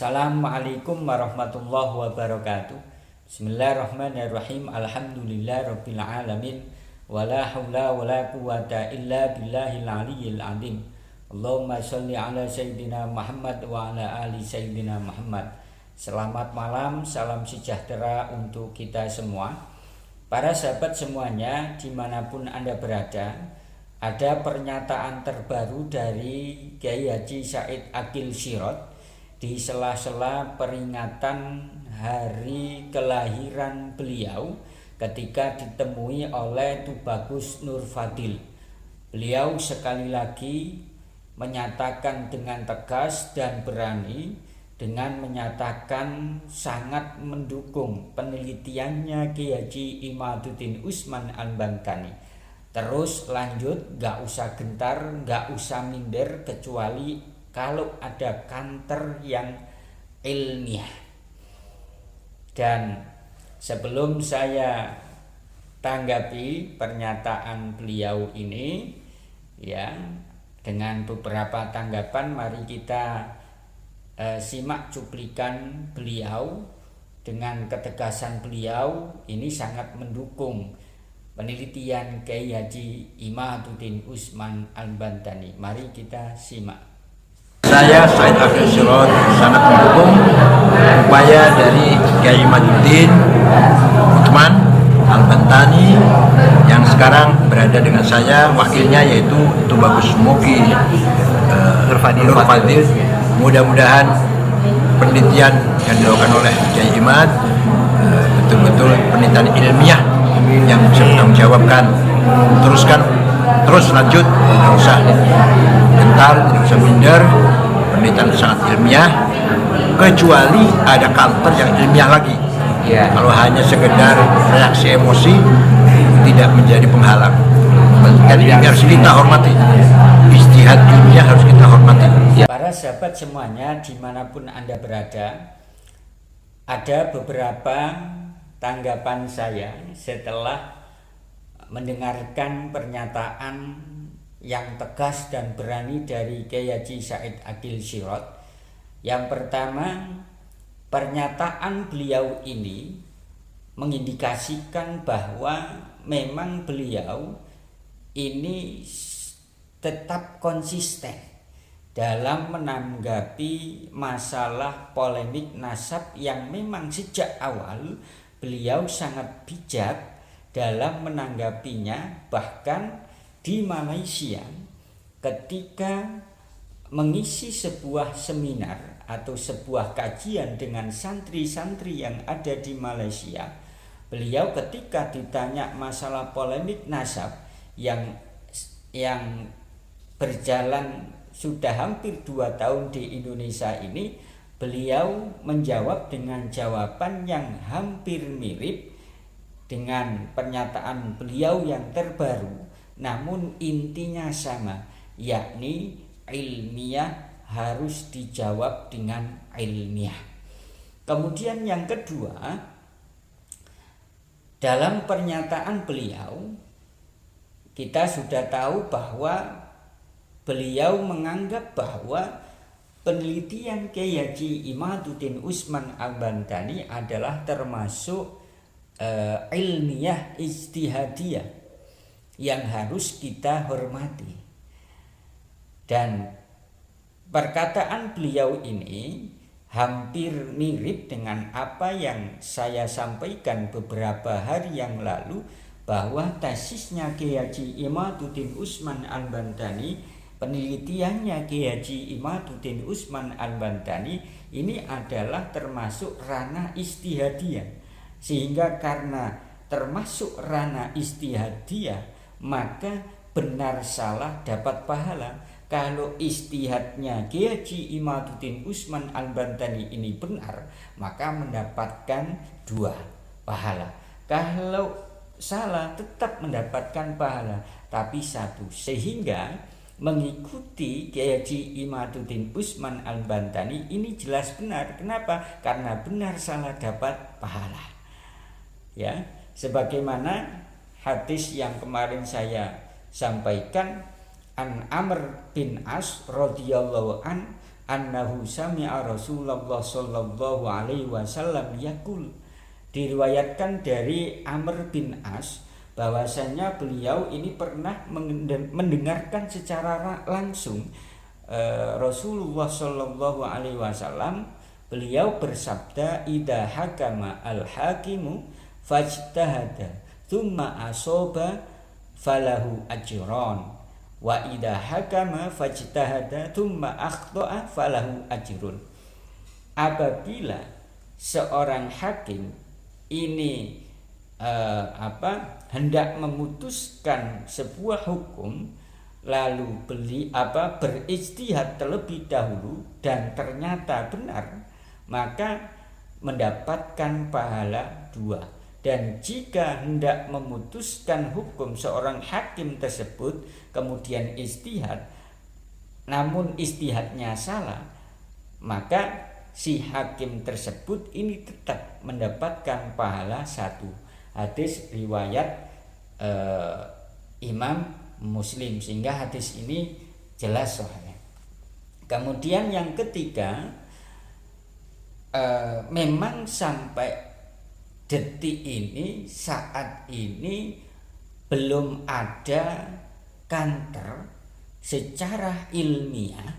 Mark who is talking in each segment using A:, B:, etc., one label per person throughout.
A: Assalamualaikum warahmatullahi wabarakatuh. Bismillahirrahmanirrahim. Alhamdulillahirabbil alamin. Wala haula wala quwata illa billahil aliyyil azim. Allahumma shalli ala sayyidina Muhammad wa ala ali sayyidina Muhammad. Selamat malam, salam sejahtera untuk kita semua. Para sahabat semuanya, dimanapun Anda berada, ada pernyataan terbaru dari Kiai Haji Said Aqil Sirot di sela-sela peringatan hari kelahiran beliau ketika ditemui oleh Tubagus Nur Fadil. Beliau sekali lagi menyatakan dengan tegas dan berani, dengan menyatakan sangat mendukung penelitiannya Kiai Haji Imaduddin Usman Al-Bantani. Terus lanjut, gak usah gentar, gak usah minder, kecuali kalau ada kanter yang ilmiah. Dan sebelum saya tanggapi pernyataan beliau ini, ya, dengan beberapa tanggapan, mari kita simak cuplikan beliau. Dengan ketegasan beliau ini sangat mendukung penelitian Kiai Haji Imaduddin Usman Al-Bantani. Mari kita simak.
B: Saya Said Aqil Sirot sangat mendukung upaya dari Kiai Imaduddin Usman Al-Bantani yang sekarang berada dengan saya, wakilnya yaitu Tubagus Muki Nur Fadil. Mudah-mudahan penelitian yang dilakukan oleh Kiai Imad betul-betul penelitian ilmiah yang bisa bertanggung jawabkan. Terus lanjut, tidak usah gentar, tidak usah minder. Penelitian sangat ilmiah, kecuali ada counter yang ilmiah lagi. Kalau hanya sekedar reaksi emosi, tidak menjadi penghalang. Dan ini harus kita hormati, ijtihad ilmiah harus kita hormati.
A: Para sahabat semuanya, dimanapun Anda berada, ada beberapa tanggapan saya setelah mendengarkan pernyataan yang tegas dan berani dari Kiai Haji Said Aqil Sirot. Yang pertama, pernyataan beliau ini mengindikasikan bahwa memang beliau ini tetap konsisten dalam menanggapi masalah polemik nasab yang memang sejak awal beliau sangat bijak dalam menanggapinya. Bahkan di Malaysia ketika mengisi sebuah seminar atau sebuah kajian dengan santri-santri yang ada di Malaysia, beliau ketika ditanya masalah polemik nasab yang berjalan sudah hampir 2 tahun di Indonesia ini, beliau menjawab dengan jawaban yang hampir mirip dengan pernyataan beliau yang terbaru, namun intinya sama, yakni ilmiah harus dijawab dengan ilmiah. Kemudian yang kedua, dalam pernyataan beliau kita sudah tahu bahwa beliau menganggap bahwa penelitian Kiai Haji Imaduddin Usman Al-Bantani adalah termasuk ilmiah ijtihadiyah yang harus kita hormati. Dan perkataan beliau ini hampir mirip dengan apa yang saya sampaikan beberapa hari yang lalu, bahwa tesisnya Kiai Haji Imaduddin Usman Al-Bantani, penelitiannya Kiai Haji Imaduddin Usman Al-Bantani ini adalah termasuk ranah ijtihadiyah. Sehingga karena termasuk ranah ijtihadiyah, maka benar salah dapat pahala. Kalau ijtihadnya Kiai Haji Imaduddin Usman Al-Bantani ini benar, maka mendapatkan 2 pahala. Kalau salah tetap mendapatkan pahala tapi 1. Sehingga mengikuti Kiai Haji Imaduddin Usman Al-Bantani ini jelas benar. Kenapa? Karena benar salah dapat pahala. Ya, sebagaimana hadis yang kemarin saya sampaikan, an Amr bin As radhiyallahu an annahu sami'a Rasulullah sallallahu alaihi wasallam yaqul. Diriwayatkan dari Amr bin As bahwasanya beliau ini pernah mendengarkan secara langsung Rasulullah sallallahu alaihi wasallam beliau bersabda, idza hakama al-hakimu fajtahada thumma asoba falahu ajron wa idza hakama fajtahada thumma akhta'a falahu ajrun. Apabila seorang hakim ini hendak memutuskan sebuah hukum lalu berijtihad terlebih dahulu dan ternyata benar, maka mendapatkan pahala 2. Dan jika hendak memutuskan hukum seorang hakim tersebut kemudian ijtihad namun ijtihadnya salah, maka si hakim tersebut ini tetap mendapatkan pahala 1. Hadis riwayat Imam Muslim, sehingga hadis ini jelas sahih. Kemudian yang ketiga, memang sampai detik ini, saat ini belum ada kantor secara ilmiah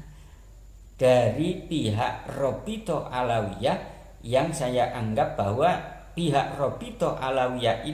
A: dari pihak Rabithah Alawiyah yang saya anggap bahwa pihak Rabithah Alawiyah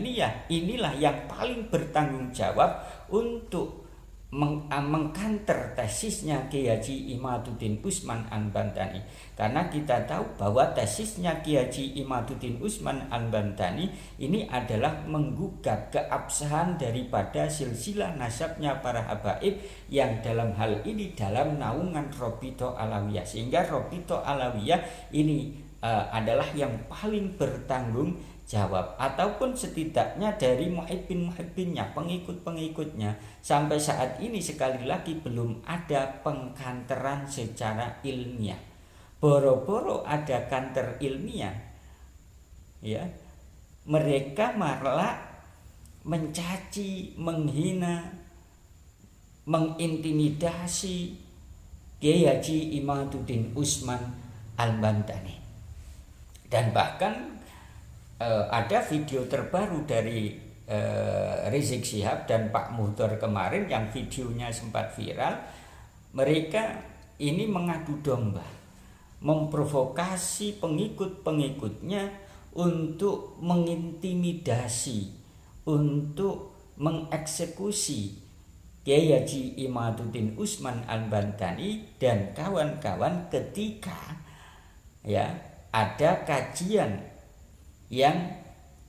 A: inilah yang paling bertanggung jawab untuk mengkanter tesisnya Kiai Haji Imaduddin Usman Al-Bantani. Karena kita tahu bahwa tesisnya Kiai Haji Imaduddin Usman Al-Bantani ini adalah menggugat keabsahan daripada silsilah nasabnya para habaib yang dalam hal ini dalam naungan Rabithah Alawiyah, sehingga Rabithah Alawiyah ini adalah yang paling bertanggung jawab, ataupun setidaknya dari muhibbin-muhibbinnya, pengikut-pengikutnya. Sampai saat ini sekali lagi belum ada pengkanteran secara ilmiah. Boro-boro ada kantor ilmiah, ya, mereka malah mencaci, menghina, mengintimidasi Kiai Haji Imaduddin Usman Al-Bantani. Dan bahkan ada video terbaru dari Rizik Syihab dan Pak Muhdor kemarin yang videonya sempat viral. Mereka ini mengadu domba, memprovokasi pengikut-pengikutnya untuk mengintimidasi, untuk mengeksekusi Kiai Haji Imaduddin Usman Al-Bantani dan kawan-kawan ketika ada kajian yang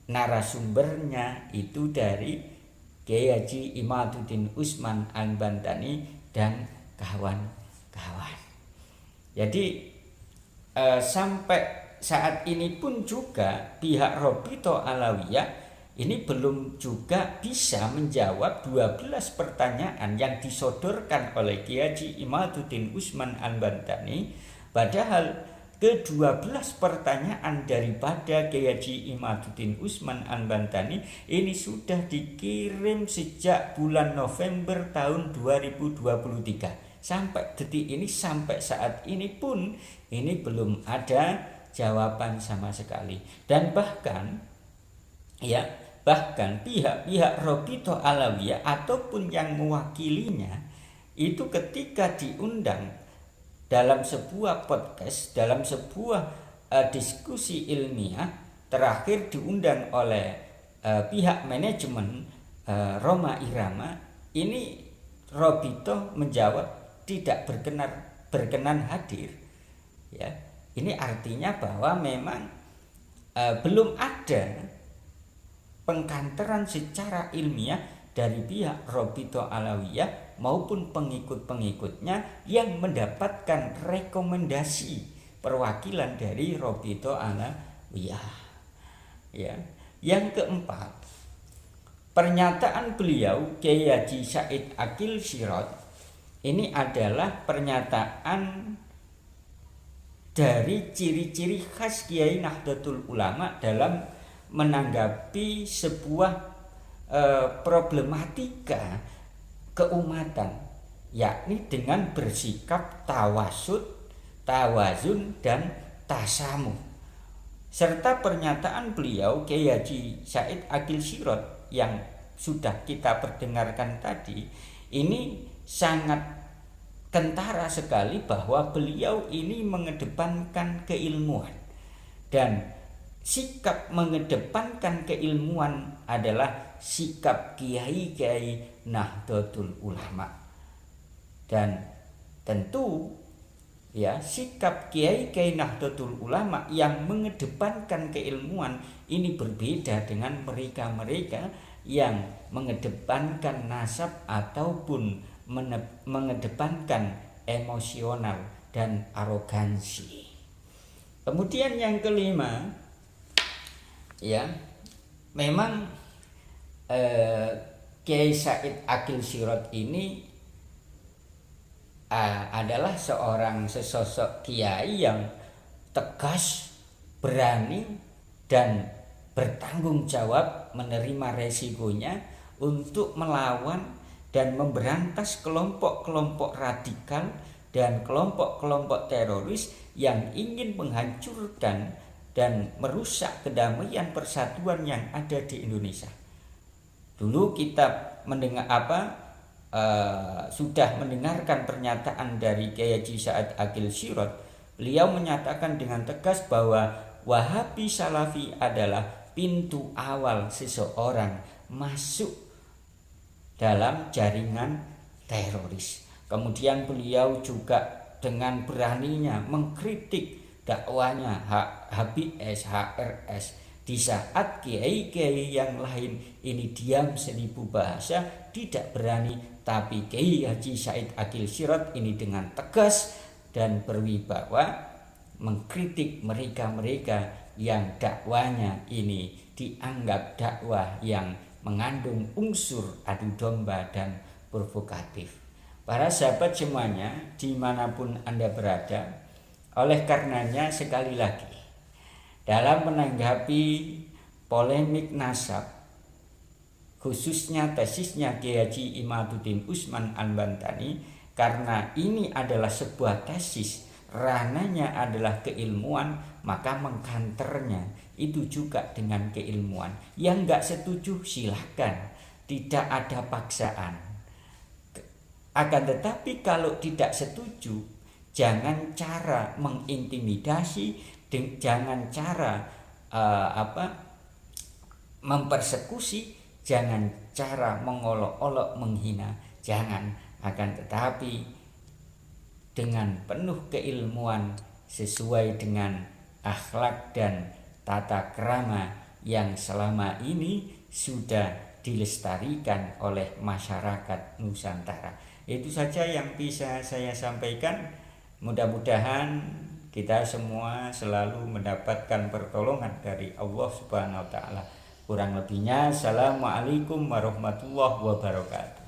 A: narasumbernya itu dari Kiai Haji Imaduddin Usman Al-Bantani dan kawan-kawan. Jadi sampai saat ini pun juga pihak Rabithah Alawiyah ini belum juga bisa menjawab 12 pertanyaan yang disodorkan oleh Kiai Haji Imaduddin Usman Al-Bantani, padahal ke-12 pertanyaan daripada Kiai Haji Imaduddin Usman Al-Bantani ini sudah dikirim sejak bulan November tahun 2023. Sampai detik ini, sampai saat ini pun ini belum ada jawaban sama sekali. Dan bahkan pihak-pihak Rabithah Alawiyah ataupun yang mewakilinya itu ketika diundang dalam sebuah podcast, dalam sebuah diskusi ilmiah, terakhir diundang oleh pihak manajemen Rhoma Irama, ini Rabithah menjawab tidak berkenan hadir. Ya, ini artinya bahwa memang belum ada pengkanteran secara ilmiah dari pihak Rabithah Alawiyah maupun pengikut-pengikutnya yang mendapatkan rekomendasi perwakilan dari Rabithah Alawiyah. Ya. Yang keempat, pernyataan beliau Kiai Haji Said Aqil Siraj ini adalah pernyataan dari ciri-ciri khas Kiai Nahdlatul Ulama dalam menanggapi sebuah problematika keumatan, yakni dengan bersikap tawasud, tawazun dan tasamuh. Serta pernyataan beliau Kiai Haji Said Aqil Sirot yang sudah kita perdengarkan tadi, ini sangat kentara sekali bahwa beliau ini mengedepankan keilmuan, dan sikap mengedepankan keilmuan adalah sikap kiai-kiai Nahdlatul Ulama. Dan tentu ya, sikap kiai-kiai Nahdlatul Ulama yang mengedepankan keilmuan ini berbeda dengan mereka-mereka yang mengedepankan nasab ataupun mengedepankan emosional dan arogansi. Kemudian yang kelima, ya, memang Kiai Said Aqil Sirot ini adalah sesosok kiai yang tegas, berani, dan bertanggung jawab menerima resikonya untuk melawan dan memberantas kelompok-kelompok radikal dan kelompok-kelompok teroris yang ingin menghancurkan dan merusak kedamaian persatuan yang ada di Indonesia. Dulu kita sudah mendengarkan pernyataan dari Kiai Haji Said Aqil Sirot. Beliau menyatakan dengan tegas bahwa Wahabi Salafi adalah pintu awal seseorang masuk dalam jaringan teroris. Kemudian beliau juga dengan beraninya mengkritik dakwanya HBS, HRS di saat kiai-kiai yang lain ini diam seribu bahasa, tidak berani. Tapi Kiai Haji Said Aqil Sirot ini dengan tegas dan berwibawa mengkritik mereka-mereka yang dakwanya ini dianggap dakwah yang mengandung unsur adu domba dan provokatif. Para sahabat semuanya dimanapun Anda berada, oleh karenanya sekali lagi dalam menanggapi polemik nasab, khususnya tesisnya Kiai Haji Imaduddin Usman Al-Bantani, karena ini adalah sebuah tesis, rananya adalah keilmuan, maka mengkanternya itu juga dengan keilmuan. Yang enggak setuju silahkan, tidak ada paksaan. Akan tetapi kalau tidak setuju, jangan cara mengintimidasi, jangan cara mempersekusi, jangan cara mengolok-olok, menghina, jangan. Akan tetapi dengan penuh keilmuan sesuai dengan akhlak dan tata krama yang selama ini sudah dilestarikan oleh masyarakat Nusantara. Itu saja yang bisa saya sampaikan. Mudah-mudahan kita semua selalu mendapatkan pertolongan dari Allah Subhanahu wa taala. Kurang lebihnya, assalamualaikum warahmatullahi wabarakatuh.